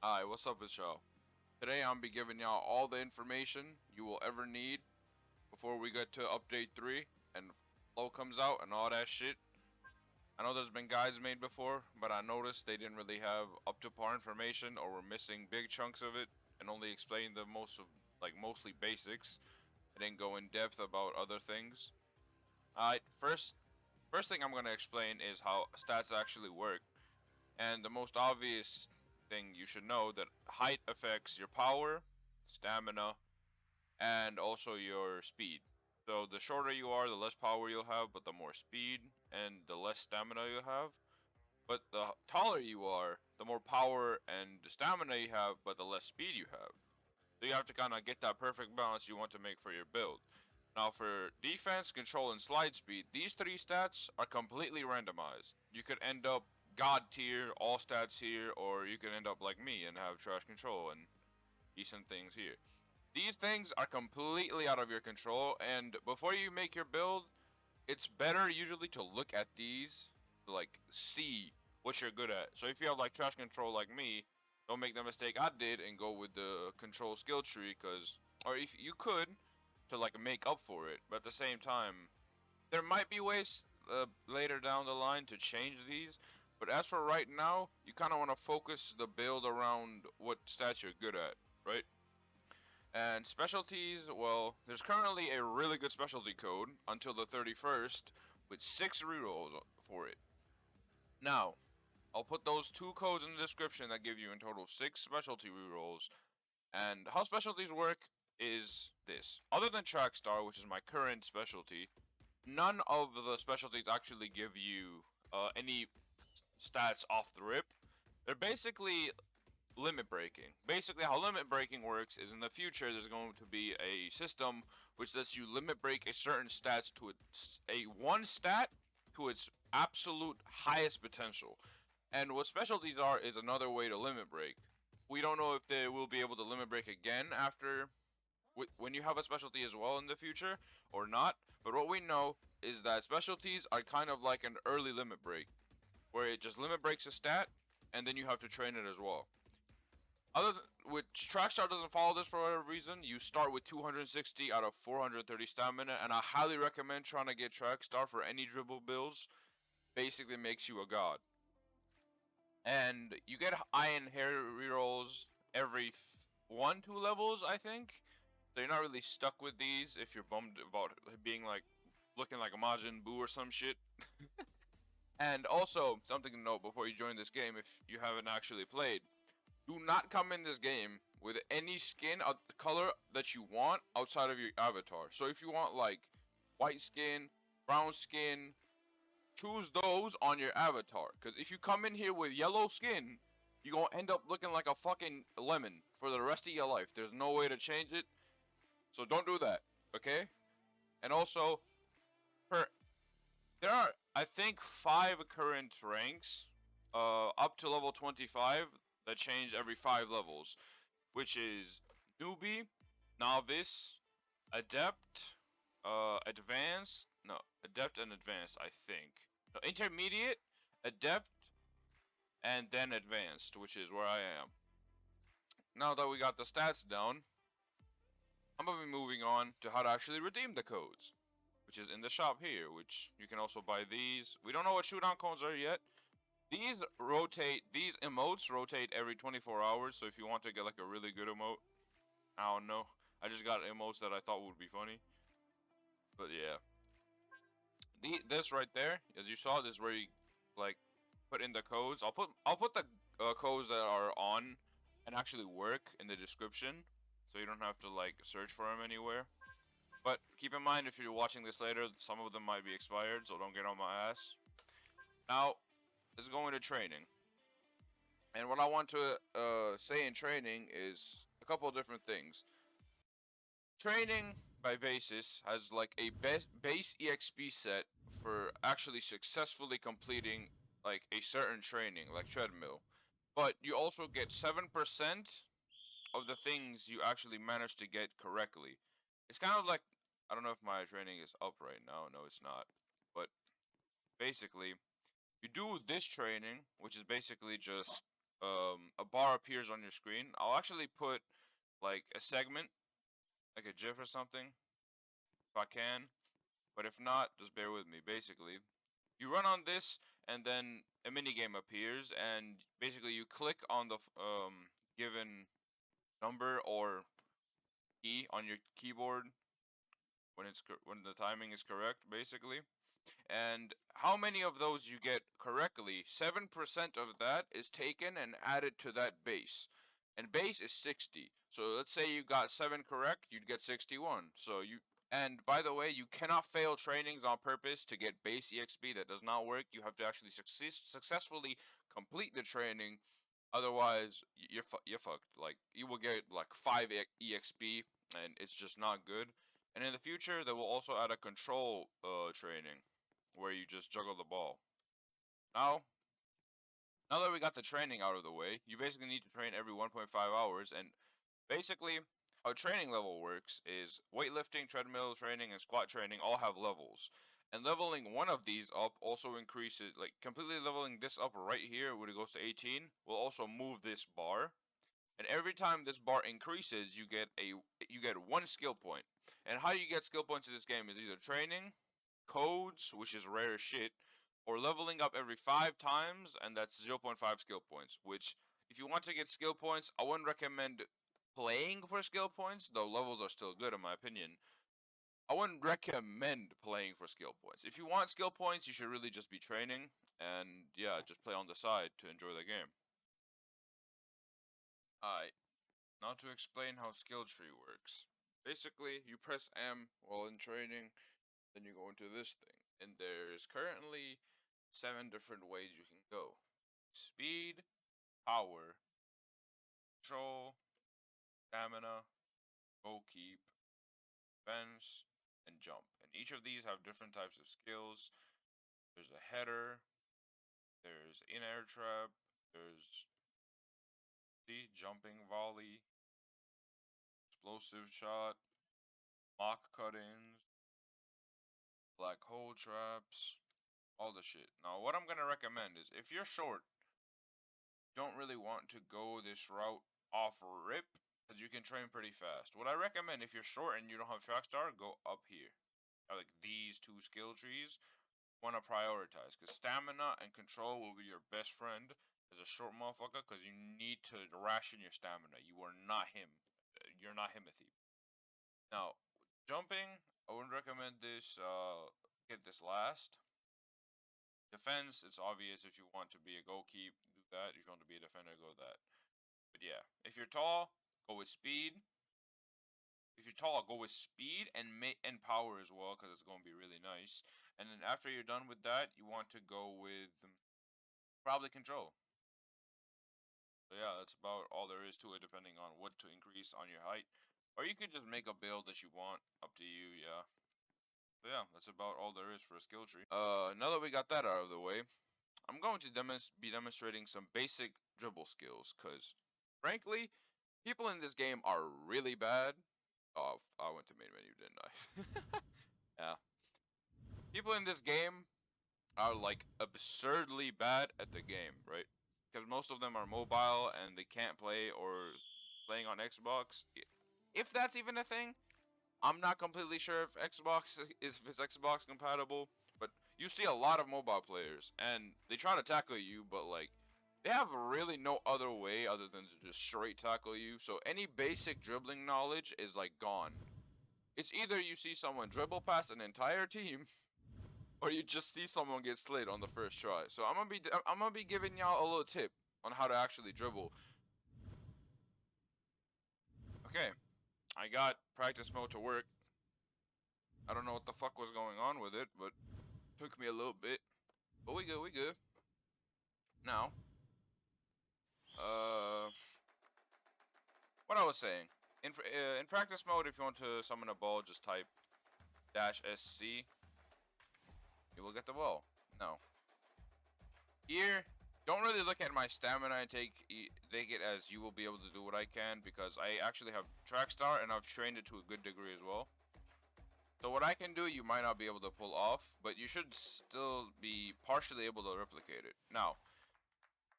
Hi, what's up with y'all? Today I'm be giving y'all all the information you will ever need before we get to update 3 and flow comes out and all that shit. I know there's been guides made before, but I noticed they didn't really have up to par information or were missing big chunks of it and only explained the mostly basics. They didn't go in depth about other things. Alright, first thing I'm gonna explain is how stats actually work. And the most obvious thing you should know that height affects your power, stamina, and also your speed. So the shorter you are, the less power you'll have, but the more speed and the less stamina you'll have. But the taller you are, the more power and stamina you have, but the less speed you have. So you have to kind of get that perfect balance you want to make for your build. Now for defense, control, and slide speed, these three stats are completely randomized. You could end up god tier, all stats here, or you could end up like me and have trash control and decent things here. These things are completely out of your control, and before you make your build, it's better usually to look at these to like see what you're good at. So if you have like trash control like me, don't make the mistake I did and go with the control skill tree, cause or if you could to like make up for it, but at the same time, there might be ways later down the line to change these. But as for right now, you kind of want to focus the build around what stats you're good at, right? And specialties, well, there's currently a really good specialty code until the 31st with 6 rerolls for it. Now, I'll put those two codes in the description that give you in total 6 specialty rerolls. And how specialties work is this. Other than Trackstar, which is my current specialty, none of the specialties actually give you any stats off the rip. They're basically limit breaking. Basically, how limit breaking works is in the future there's going to be a system which lets you limit break a certain stats to a one stat to its absolute highest potential. And what specialties are is another way to limit break. We don't know if they will be able to limit break again after when you have a specialty as well in the future or not. But what we know is that specialties are kind of like an early limit break, where it just limit breaks a stat, and then you have to train it as well. Which Trackstar doesn't follow this for whatever reason. You start with 260 out of 430 stamina, and I highly recommend trying to get Trackstar for any dribble builds. Basically, makes you a god. And you get iron hair rerolls every 1-2 levels, I think. So you're not really stuck with these if you're bummed about being like looking like a Majin Buu or some shit. And also, something to note before you join this game, if you haven't actually played, do not come in this game with any skin of the color that you want outside of your avatar. So if you want like white skin, brown skin, choose those on your avatar. Because if you come in here with yellow skin, you're going to end up looking like a fucking lemon for the rest of your life. There's no way to change it. So don't do that, okay? And also, per there are, I think, 5 current ranks, up to level 25 that change every 5 levels, which is newbie, novice, adept, advanced, no, adept and advanced, I think. No, intermediate, adept, and then advanced, which is where I am. Now that we got the stats down, I'm gonna be moving on to how to actually redeem the codes, which is in the shop here, which you can also buy these. We don't know what Shuudan codes are yet. These emotes rotate every 24 hours, so if you want to get like a really good emote, I don't know. I just got emotes that I thought would be funny. But yeah. This right there, as you saw, this is where you like put in the codes. I'll put the codes that are on and actually work in the description, so you don't have to like search for them anywhere. But keep in mind, if you're watching this later, some of them might be expired, so don't get on my ass. Now, let's go into training. And what I want to say in training is a couple of different things. Training by basis has like a base EXP set for actually successfully completing like a certain training, like treadmill. But you also get 7% of the things you actually manage to get correctly. It's kind of like, I don't know if my training is up right now. No, it's not. But basically, you do this training, which is basically just a bar appears on your screen. I'll actually put like a segment, like a GIF or something, if I can. But if not, just bear with me. Basically, you run on this, and then a mini game appears, and basically you click on the given number or key on your keyboard when the timing is correct, basically. And how many of those you get correctly, 7% of that is taken and added to that base. And base is 60. So let's say you got 7 correct, you'd get 61. And by the way, you cannot fail trainings on purpose to get base EXP. That does not work. You have to actually successfully complete the training. Otherwise, you're fucked. Like, you will get like 5 EXP, and it's just not good. And in the future, they will also add a control training, where you just juggle the ball. Now that we got the training out of the way, you basically need to train every 1.5 hours, and basically, how training level works is weightlifting, treadmill training, and squat training all have levels. And leveling one of these up also increases, like completely leveling this up right here when it goes to 18 will also move this bar. And every time this bar increases, you get 1 skill point. And how you get skill points in this game is either training, codes, which is rare shit, or leveling up every 5 times, and that's 0.5 skill points. Which, if you want to get skill points, I wouldn't recommend playing for skill points, though levels are still good in my opinion. I wouldn't recommend playing for skill points. If you want skill points, you should really just be training, and yeah, just play on the side to enjoy the game. Alright, now to explain how skill tree works. Basically, you press M while in training, then you go into this thing, and there's currently 7 different ways you can go. Speed, power, control, stamina, go keep, defense, and jump. And each of these have different types of skills. There's a header, there's in-air trap, there's jumping volley, explosive shot, mock cut-ins, black hole traps, all the shit. Now, what I'm gonna recommend is if you're short, don't really want to go this route off rip, because you can train pretty fast. What I recommend if you're short and you don't have track star, go up here. Like these 2 skill trees, want to prioritize, because stamina and control will be your best friend as a short motherfucker, because you need to ration your stamina. You are not him. You're not Himothy. Now, jumping, I wouldn't recommend this. Get this last. Defense, it's obvious. If you want to be a goalkeeper, do that. If you want to be a defender, go that. But yeah, if you're tall, go with speed. If you're tall, go with speed and power as well, because it's going to be really nice. And then after you're done with that, you want to go with probably control. So yeah, that's about all there is to it, depending on what to increase on your height. Or you could just make a build that you want, up to you, yeah. So yeah, that's about all there is for a skill tree. Now that we got that out of the way, I'm going to be demonstrating some basic dribble skills, because frankly, people in this game are really bad. Oh, I went to main menu, didn't I? Yeah. People in this game are like absurdly bad at the game, right? Because most of them are mobile and they can't play or playing on Xbox. If that's even a thing, I'm not completely sure if it's Xbox compatible, but you see a lot of mobile players and they try to tackle you, but like they have really no other way other than to just straight tackle you. So any basic dribbling knowledge is like gone. It's either you see someone dribble past an entire team, or you just see someone get slid on the first try. So I'm gonna be giving y'all a little tip on how to actually dribble. Okay, I got practice mode to work. I don't know what the fuck was going on with it, but took me a little bit. But we good. Now, what I was saying. In practice mode, if you want to summon a ball, just type -SC. You will get the ball. Now, here, don't really look at my stamina and take it as you will be able to do what I can, because I actually have track star and I've trained it to a good degree as well. So what I can do, you might not be able to pull off, but you should still be partially able to replicate it. Now,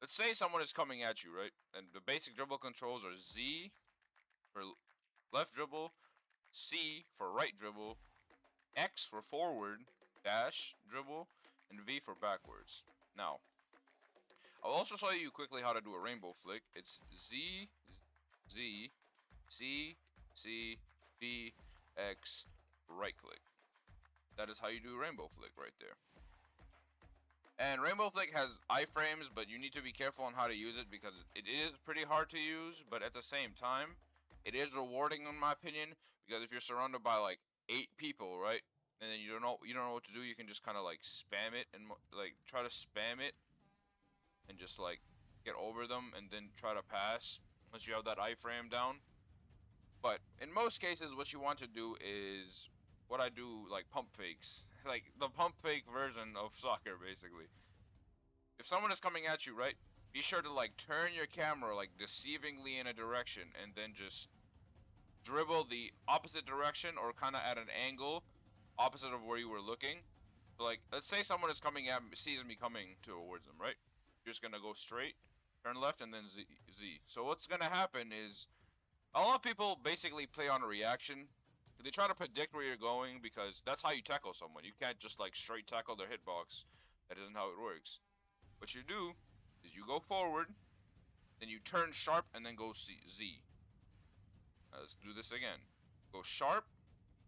let's say someone is coming at you, right? And the basic dribble controls are Z for left dribble, C for right dribble, X for forward, dash dribble, and V for backwards. Now, I'll also show you quickly how to do a rainbow flick. It's Z, Z, C, C, V, X, right click. That is how you do rainbow flick right there. And rainbow flick has iframes, but you need to be careful on how to use it because it is pretty hard to use, but at the same time, it is rewarding in my opinion, because if you're surrounded by like 8 people, right? And then you don't know what to do, you can just kind of like spam it and like try to spam it and just like get over them and then try to pass once you have that iframe down. But in most cases, what you want to do is what I do, like pump fakes, like the pump fake version of soccer, basically. If someone is coming at you, right, be sure to like turn your camera like deceivingly in a direction and then just dribble the opposite direction or kind of at an angle opposite of where you were looking. So like, let's say someone is coming at me, sees me coming towards them, right? You're just gonna go straight, turn left, and then Z. So what's gonna happen is a lot of people basically play on a reaction. They try to predict where you're going because that's how you tackle someone. You can't just like straight tackle their hitbox. That isn't how it works. What you do is you go forward, then you turn sharp, and then go Z. Now let's do this again. Go sharp,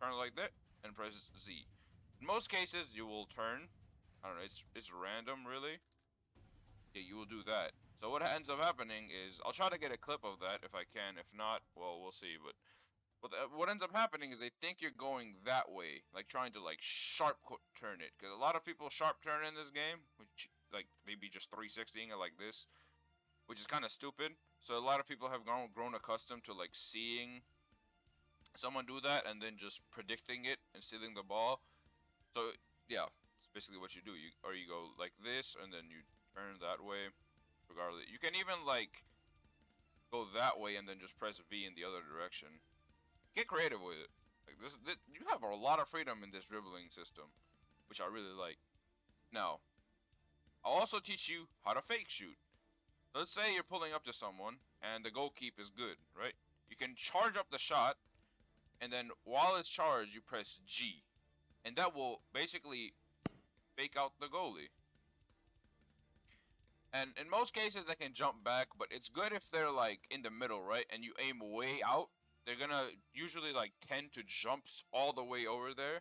turn like that, and press Z. In most cases, you will turn. I don't know. It's random, really. Yeah, you will do that. So what ends up happening is I'll try to get a clip of that if I can. If not, well, we'll see. But what ends up happening is they think you're going that way, like trying to like sharp turn it. Because a lot of people sharp turn in this game, which like maybe just 360ing it like this, which is kind of stupid. So a lot of people have grown accustomed to like seeing someone do that and then just predicting it and stealing the ball. So yeah, it's basically what you do. You go like this and then you turn that way. Regardless, you can even like go that way and then just press V in the other direction. Get creative with it. Like this, you have a lot of freedom in this dribbling system, which I really like. Now, I'll also teach you how to fake shoot. Let's say you're pulling up to someone and the goal keep is good, right? You can charge up the shot, and then while it's charged, you press G, and that will basically fake out the goalie. And in most cases, they can jump back, but it's good if they're like in the middle, right? And you aim way out. They're gonna usually like tend to jump all the way over there.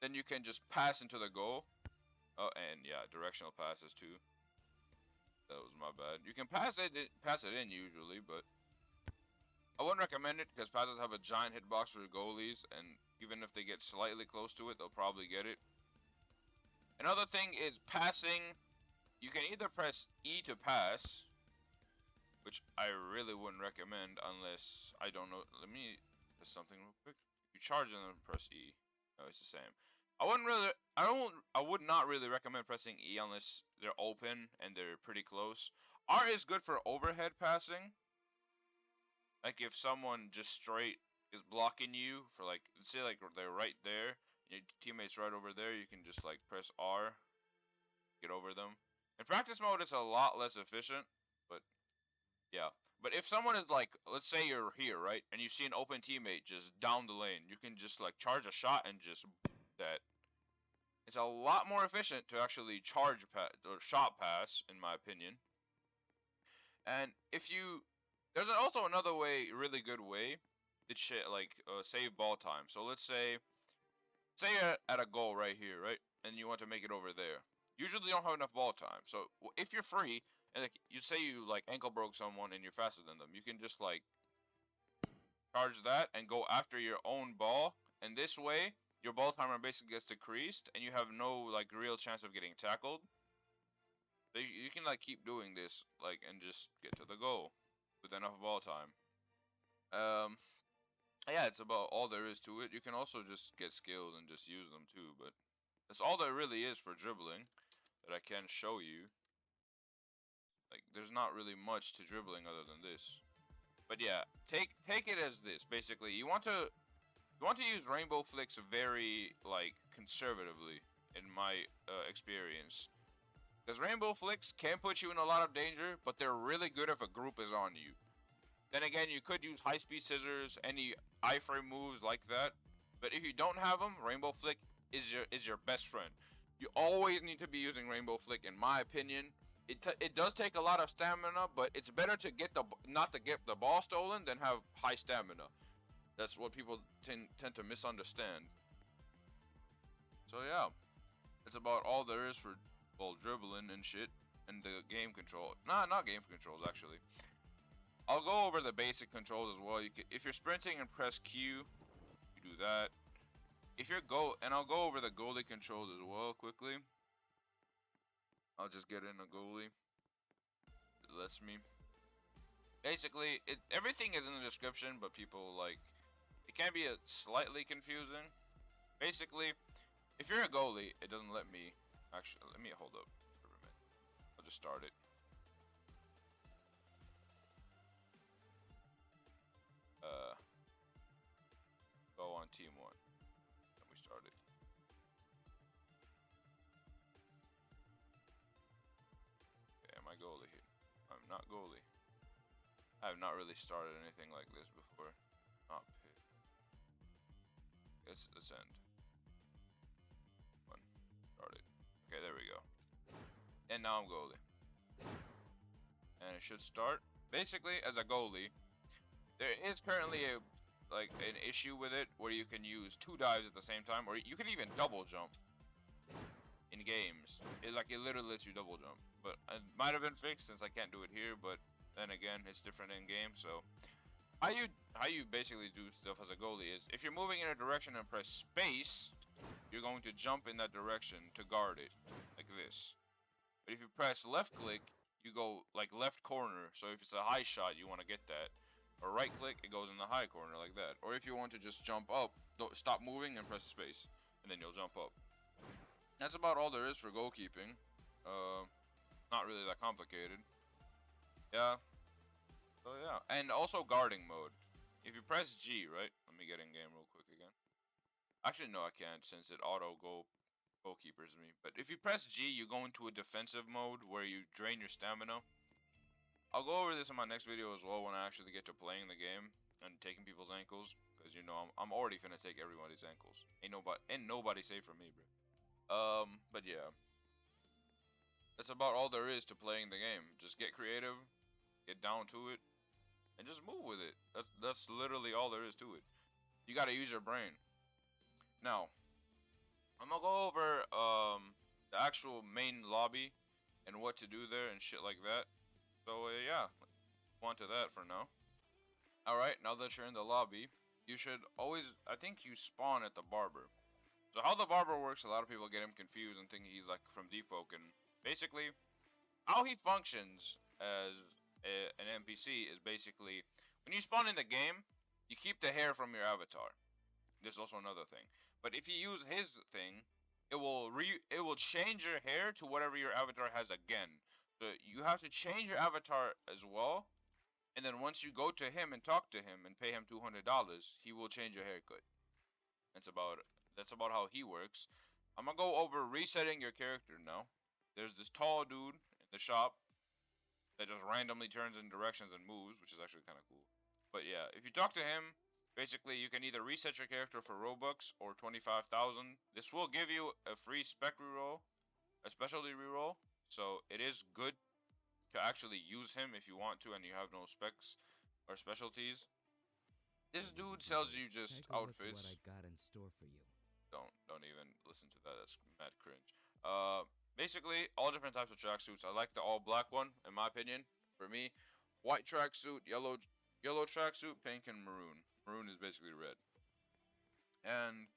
Then you can just pass into the goal. Oh, and yeah, directional passes too. That was my bad. You can pass it in usually, but I wouldn't recommend it because passes have a giant hitbox for goalies, and even if they get slightly close to it, they'll probably get it. Another thing is passing. You can either press E to pass, which I really wouldn't recommend unless, I don't know, let me test something real quick. You charge and then press E. No, it's the same. I would not really recommend pressing E unless they're open and they're pretty close. R is good for overhead passing. Like if someone just straight is blocking you for like, let's say like they're right there, your teammate's right over there, you can just like press R, get over them. In practice mode, it's a lot less efficient, but yeah. But if someone is like, let's say you're here, right, and you see an open teammate just down the lane, you can just like charge a shot and just that. It's a lot more efficient to actually charge or shot pass, in my opinion. And there's also another way, really good way, to save ball time. So let's say you're at a goal right here, right, and you want to make it over there. Usually you don't have enough ball time. So if you're free, and like you say you like ankle broke someone and you're faster than them, you can just like charge that and go after your own ball. And this way, your ball timer basically gets decreased, and you have no like real chance of getting tackled. So you can like keep doing this like and just get to the goal with enough ball time. Yeah, it's about all there is to it. You can also just get skilled and just use them too, but that's all there really is for dribbling that I can show you. Like, there's not really much to dribbling other than this. But yeah, take it as this. Basically, you want to use rainbow flicks very like conservatively, in my experience. Because rainbow flicks can put you in a lot of danger, but they're really good if a group is on you. Then again, you could use high-speed scissors, any iframe moves like that. But if you don't have them, rainbow flick is your best friend. You always need to be using rainbow flick, in my opinion. It does take a lot of stamina, but it's better to get not to get the ball stolen than have high stamina. That's what people tend to misunderstand. So yeah, that's about all there is for, well, dribbling and shit and the game control. Nah, not game controls actually. I'll go over the basic controls as well. If you're sprinting and press Q, you do that. If you're and I'll go over the goalie controls as well quickly. I'll just get in a goalie. It lets me. Basically, everything is in the description, but people it can be slightly confusing. Basically, if you're a goalie, it doesn't let me. Actually, let me hold up for a minute. I'll just start it. Go on team 1. And we started. Okay, am I goalie here? I'm not goalie. I have not really started anything like this before. Not pit. Let's end. One. Started. Okay, there we go. And now I'm goalie. And it should start. Basically, as a goalie, there is currently an issue with it where you can use 2 dives at the same time, or you can even double jump in games. It literally lets you double jump, but it might have been fixed since I can't do it here. But then again, it's different in game. So how you basically do stuff as a goalie is if you're moving in a direction and press space, you're going to jump in that direction to guard it, like this. But if you press left click, you go left corner. So if it's a high shot, you want to get that. Or right click, it goes in the high corner like that. Or if you want to just jump up, don't stop moving and press space, and then you'll jump up. That's about all there is for goalkeeping. Not really that complicated. Yeah. So yeah, and also guarding mode. If you press G, right? Let me get in game real quick again. Actually, no, I can't since it auto goalkeepers me. But if you press G, you go into a defensive mode where you drain your stamina. I'll go over this in my next video as well when I actually get to playing the game and taking people's ankles, because I'm already finna take everybody's ankles. Ain't nobody safe from me, bro. But yeah, that's about all there is to playing the game. Just get creative, get down to it, and just move with it. That's literally all there is to it. You gotta use your brain. Now, I'm gonna go over the actual main lobby and what to do there and shit like that. So yeah, on to that for now. Alright, now that you're in the lobby, you should always, I think you spawn at the barber. So how the barber works, a lot of people get him confused and think he's from Deepoke. And basically, how he functions as an NPC is basically, when you spawn in the game, you keep the hair from your avatar. There's also another thing. But if you use his thing, it will change your hair to whatever your avatar has again. So you have to change your avatar as well, and then once you go to him and talk to him and pay him $200, he will change your haircut. That's about how he works. I'm gonna go over resetting your character now. There's this tall dude in the shop that just randomly turns in directions and moves, which is actually kind of cool. But yeah, if you talk to him, basically you can either reset your character for Robux or 25,000. This will give you a free spec reroll, a specialty reroll. So it is good to actually use him if you want to and you have no specs or specialties. This dude sells you just outfits. What I got in store for you. Don't even listen to that. That's mad cringe. Basically all different types of tracksuits. I like the all black one in my opinion. For me, white tracksuit, yellow tracksuit, pink, and maroon. Maroon is basically red. And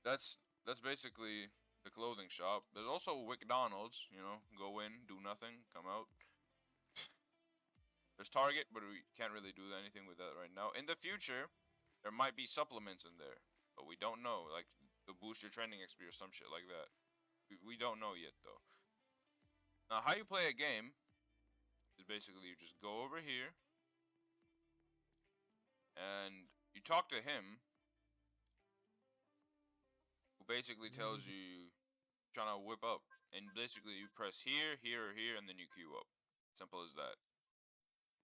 that's basically the clothing shop. There's also McDonald's, go in, do nothing, come out. There's Target, but we can't really do anything with that right now. In the future, there might be supplements in there, but we don't know, to boost your training XP or some shit like that. We don't know yet, though. Now, how you play a game is basically you just go over here, and you talk to him, who basically tells you trying to whip up. and basically you press here, here, or here, and then you queue up. Simple as that.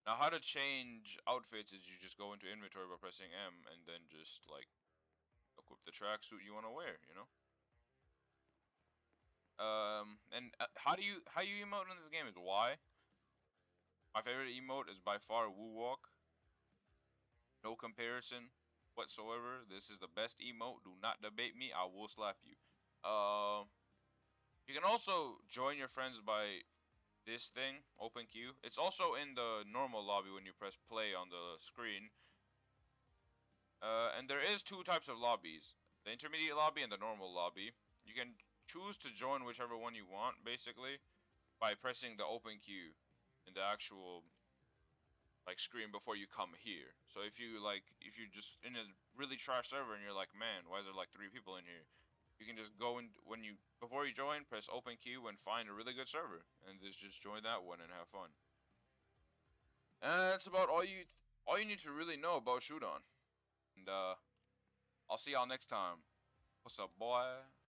Now, how to change outfits is you just go into inventory by pressing M, and then just like equip the tracksuit you want to wear. You know. And how you emote in this game is Y. My favorite emote is by far Woo Walk. No comparison whatsoever. This is the best emote. Do not debate me. I will slap you. You can also join your friends by this thing, open queue. It's also in the normal lobby when you press play on the screen. And there is two types of lobbies: the intermediate lobby and the normal lobby. You can choose to join whichever one you want, basically, by pressing the open queue in the actual like screen before you come here. So if you just in a really trash server and you're like, man, why is there like 3 people in here? You can just go in before you join, press open queue and find a really good server, and just join that one and have fun. And that's about all you need to really know about Shuudan. And I'll see y'all next time. What's up, boy?